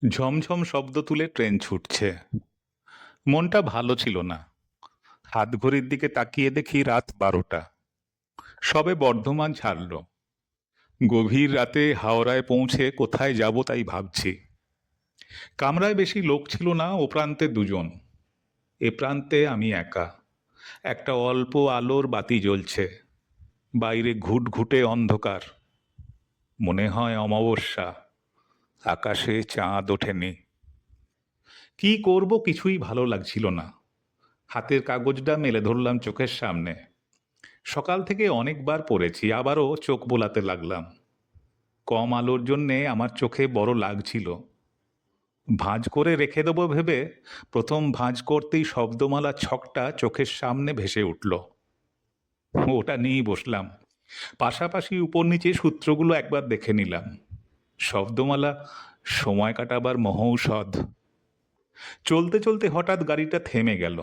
ঝমঝম শব্দ তুলে ট্রেন ছুটছে। মনটা ভালো ছিল না। হাত ঘড়ির দিকে তাকিয়ে দেখি রাত 12টা। সবে বর্ধমান ছাড়ল। গভীর রাতে হাওড়ায় পৌঁছে কোথায় যাব তাই ভাবছি। কামরায় বেশি লোক ছিল না, ও প্রান্তে দুজন, এ প্রান্তে আমি একা। একটা অল্প আলোর বাতি জ্বলছে, বাইরে ঘুটঘুটে অন্ধকার। মনে হয় অমাবস্যা, আকাশে চাঁদ ওঠেনি। কি করব কিছুই ভালো লাগছিল না। হাতের কাগজটা মেলে ধরলাম চোখের সামনে। সকাল থেকে অনেকবার পড়েছি, আবারও চোখ বোলাতে লাগলাম। কম আলোর জন্যে আমার চোখে বড় লাগছিল। ভাঁজ করে রেখে দেবো ভেবে প্রথম ভাঁজ করতেই শব্দমালা ছকটা চোখের সামনে ভেসে উঠল। ওটা নিয়েই বসলাম। পাশাপাশি উপর নিচে সূত্রগুলো একবার দেখে নিলাম। শব্দমালা সময় কাটাবার মহৌষধ। চলতে চলতে হঠাৎ গাড়িটা থেমে গেল।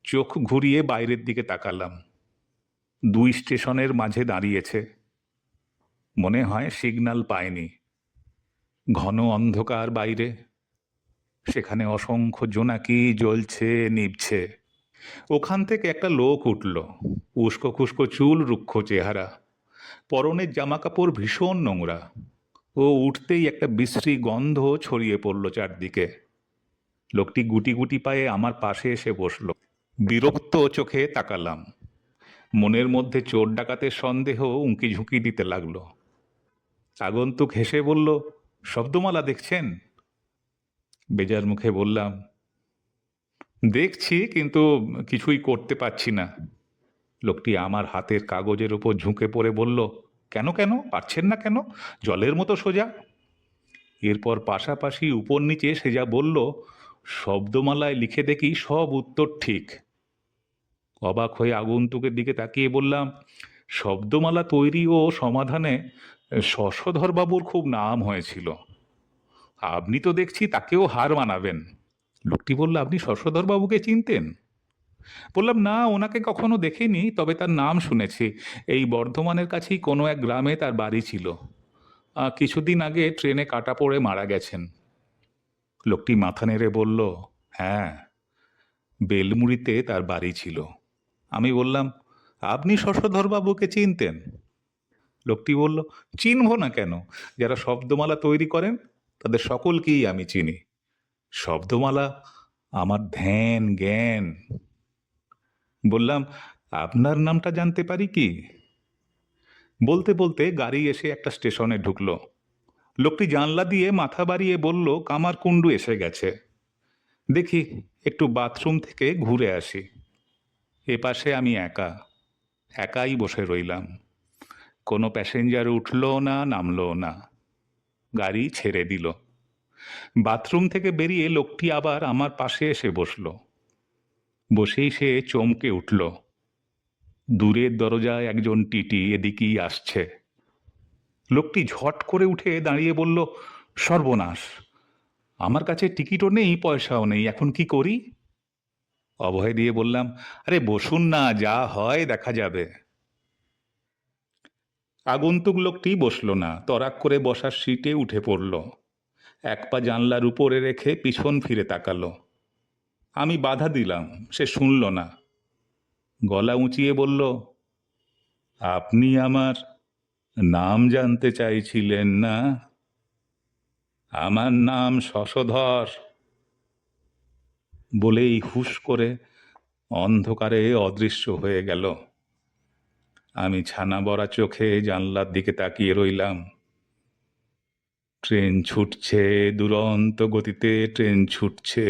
চোখ ঘুরিয়ে বাইরের দিকে তাকালাম। 2 স্টেশনের মাঝে দাঁড়িয়েছে। মনে হয় সিগন্যাল পায়নি। ঘন অন্ধকার বাইরে, সেখানে অসংখ্য জোনাকি জ্বলছে নিভছে। ওখান থেকে একটা লোক উঠল। উস্কো খুস্কো চুল, রুক্ষ চেহারা, পরনের জামাকাপড় ভীষণ নোংরা। ও উঠতেই একটা বিশ্রী গন্ধ ছড়িয়ে পড়ল চারদিকে। লোকটি গুটি গুটি পায়ে আমার পাশে এসে বসল। বিরক্ত চোখে তাকালাম। মনের মধ্যে চোর ডাকাতের সন্দেহ উঁকি ঝুঁকি দিতে লাগলো। আগন্তুক হেসে বলল, শব্দমালা দেখছেন? বেজার মুখে বললাম, দেখছি, কিন্তু কিছুই করতে পারছি না। লোকটি আমার হাতের কাগজের উপর ঝুঁকে পড়ে বলল, কেন কেন পারছেন না কেন? জলের মতো সোজা। এরপর পাশাপাশি উপর নিচে সে যা বলল, শব্দমালায় লিখে দেখি সব উত্তর ঠিক। অবাক হয়ে আগন্তুকের দিকে তাকিয়ে বললাম, শব্দমালা তৈরি ও সমাধানে শশধরবাবুর খুব নাম হয়েছিল। আপনি তো দেখছি তাকেও হার মানাবেন। লোকটি বলল, আপনি শশধরবাবুকে চিনতেন? বললাম, না, ওনাকে কখনো দেখিনি, তবে তার নাম শুনেছি। এই বর্ধমানের কাছেই কোনো এক গ্রামে তার বাড়ি ছিল। কিছুদিন আগে ট্রেনে কাটা পড়ে মারা গেছেন। লোকটি মাথা নেড়ে বলল, হ্যাঁ, বেলমুড়িতে তার বাড়ি ছিল। আমি বললাম, আপনি শশধরবাবুকে চিনতেন? লোকটি বলল, চিনব না কেন? যারা শব্দমালা তৈরি করেন তাদের সকলকেই আমি চিনি। শব্দমালা আমার ধ্যান জ্ঞান। বললাম, আপনার নামটা জানতে পারি কি? বলতে বলতে গাড়ি এসে একটা স্টেশনে ঢুকলো। লোকটি জানলা দিয়ে মাথা বাড়িয়ে বলল, কামারকুণ্ডু এসে গেছে। দেখি একটু বাথরুম থেকে ঘুরে আসি। এপাশে আমি একা, একাই বসে রইলাম। কোনো প্যাসেঞ্জার উঠলো না, নামলো না। গাড়ি ছেড়ে দিল। বাথরুম থেকে বেরিয়ে লোকটি আবার আমার পাশে এসে বসলো। বসেই সে চমকে উঠল। দূরের দরজায় একজন টিটি এদিকেই আসছে। লোকটি ঝট করে উঠে দাঁড়িয়ে বলল, সর্বনাশ, আমার কাছে টিকিটও নেই, পয়সাও নেই, এখন কি করি? অভয় দিয়ে বললাম, আরে বসুন না, যা হয় দেখা যাবে। আগন্তুক লোকটি বসল না, তরাক করে বসার সিটে উঠে পড়ল। এক পা জানলার উপরে রেখে পিছন ফিরে তাকালো। আমি বাধা দিলাম, সে শুনল না। গলা উঁচিয়ে বলল, আপনি আমার নাম জানতে চাইছিলেন না? আমার নাম শশধর। বলেই হুশ করে অন্ধকারে অদৃশ্য হয়ে গেল। আমি ছানা বড়া চোখে জানলার দিকে তাকিয়ে রইলাম। ট্রেন ছুটছে, দুরন্ত গতিতে ট্রেন ছুটছে।